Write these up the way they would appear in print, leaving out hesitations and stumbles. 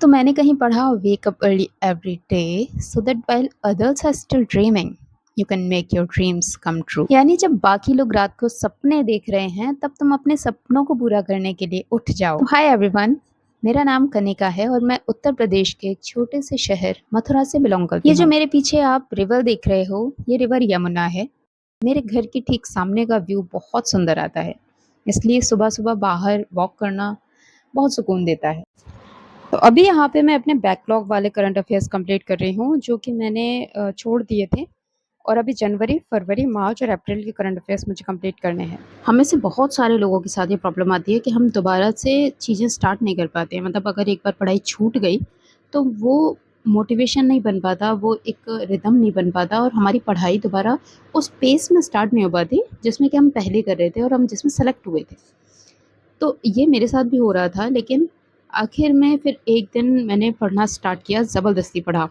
तो मैंने कहीं पढ़ा wake up early every day so that while others are still dreaming you can make your dreams come true. यानी जब बाकी लोग रात को सपने देख रहे हैं तब तुम अपने सपनों को पूरा करने के लिए उठ जाओ। हाय एवरीवन, मेरा नाम कनिका है और मैं उत्तर प्रदेश के एक छोटे से शहर मथुरा से बिलोंग करती हूँ। ये जो मेरे पीछे आप रिवर देख रहे हो, ये रिवर यमुना है। मेरे घर के ठीक सामने का व्यू बहुत सुंदर आता है, इसलिए सुबह सुबह बाहर वॉक करना बहुत सुकून देता है। तो अभी यहाँ पे मैं अपने बैकलॉग वाले करंट अफेयर्स कंप्लीट कर रही हूँ, जो कि मैंने छोड़ दिए थे। और अभी जनवरी, फरवरी, मार्च और अप्रैल के करंट अफेयर्स मुझे कंप्लीट करने हैं। हमें से बहुत सारे लोगों के साथ ये प्रॉब्लम आती है कि हम दोबारा से चीज़ें स्टार्ट नहीं कर पाते। मतलब अगर एक बार पढ़ाई छूट गई तो वो मोटिवेशन नहीं बन पाता, वो एक रिदम नहीं बन पाता और हमारी पढ़ाई दोबारा उस पेस में स्टार्ट नहीं हो पाती जिसमें कि हम पहले कर रहे थे और हम जिसमें सेलेक्ट हुए थे। तो ये मेरे साथ भी हो रहा था, लेकिन आखिर में फिर एक दिन मैंने पढ़ना स्टार्ट किया, ज़बरदस्ती पढ़ा।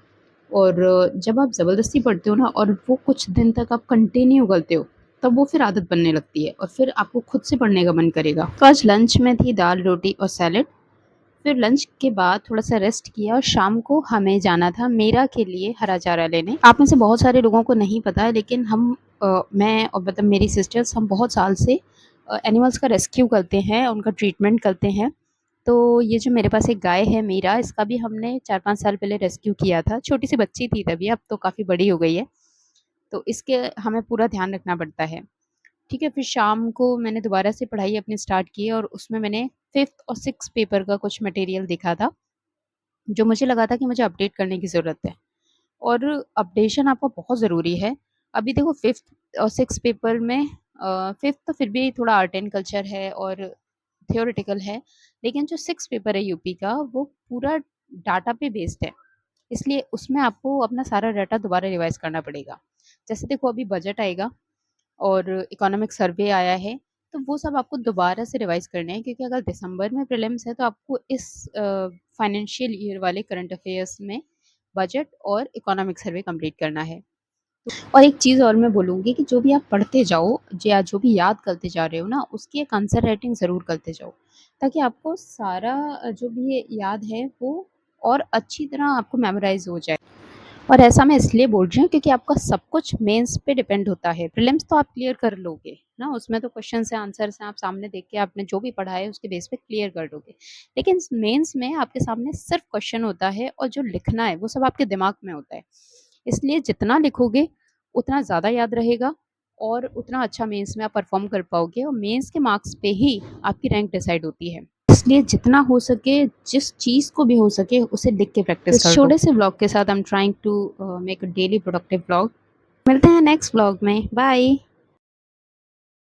और जब आप ज़बरदस्ती पढ़ते हो ना और वो कुछ दिन तक आप कंटिन्यू करते हो, तब वो फिर आदत बनने लगती है और फिर आपको खुद से पढ़ने का मन करेगा। तो आज लंच में थी दाल, रोटी और सैलेड। फिर लंच के बाद थोड़ा-सा रेस्ट किया और शाम को हमें जाना था मेरा के लिए हरा चारा लेने। आप में से बहुत सारे लोगों को नहीं पता है, लेकिन मैं और मतलब मेरी सिस्टर्स, हम बहुत साल से एनिमल्स का रेस्क्यू करते हैं, उनका ट्रीटमेंट करते हैं। तो ये जो मेरे पास एक गाय है मीरा, इसका भी हमने 4-5 साल पहले रेस्क्यू किया था। छोटी-सी बच्ची थी तभी, अब तो काफ़ी बड़ी हो गई है। तो इसके हमें पूरा ध्यान रखना पड़ता है। ठीक है, फिर शाम को मैंने दोबारा से पढ़ाई अपनी स्टार्ट की और उसमें मैंने 5th और 6th पेपर का कुछ मटेरियल देखा था, जो मुझे लगा था कि मुझे अपडेट करने की ज़रूरत है। और अपडेशन आपका बहुत ज़रूरी है। अभी देखो 5th और 6th पेपर में 5th तो फिर भी थोड़ा आर्ट एंड कल्चर है और थ्योरेटिकल है, लेकिन जो 6th पेपर है यूपी का, वो पूरा डाटा पे बेस्ड है। इसलिए उसमें आपको अपना सारा डाटा दोबारा रिवाइज़ करना पड़ेगा। जैसे देखो अभी बजट आएगा और इकोनॉमिक सर्वे आया है, तो वो सब आपको दोबारा से रिवाइज़ करने हैं, क्योंकि अगर दिसंबर में प्रीलिम्स है तो आपको इस फाइनेंशियल ईयर वाले करंट अफेयर्स में बजट और इकोनॉमिक सर्वे कंप्लीट करना है। और एक चीज़ और मैं बोलूँगी कि जो भी आप पढ़ते जाओ या जो भी याद करते जा रहे हो ना, उसकी एक आंसर राइटिंग ज़रूर करते जाओ, ताकि आपको सारा जो भी ये याद है वो और अच्छी तरह आपको मेमोराइज़ हो जाए। और ऐसा मैं इसलिए बोल रही हूँ क्योंकि आपका सब कुछ मेंस पे डिपेंड होता है। प्रीलिम्स तो आप क्लियर कर लोगे ना, उसमें तो क्वेश्चंस हैं, आंसर्स हैं, आप सामने देख के आपने जो भी पढ़ा है उसके बेस पे क्लियर कर दोगे। लेकिन मेंस में आपके सामने सिर्फ क्वेश्चन होता है और जो लिखना है वो सब आपके दिमाग में होता है। इसलिए जितना लिखोगे उतना ज़्यादा याद रहेगा और उतना अच्छा मेंस में आप परफॉर्म कर पाओगे और मेंस के मार्क्स पे ही आपकी रैंक डिसाइड होती है। इसलिए जितना हो सके, जिस चीज़ को भी हो सके, उसे लिख के प्रैक्टिस कर लो। छोटे से व्लॉग के साथ I am trying to make a daily productive vlog. मिलते हैं नेक्स्ट व्लॉग में। बाय।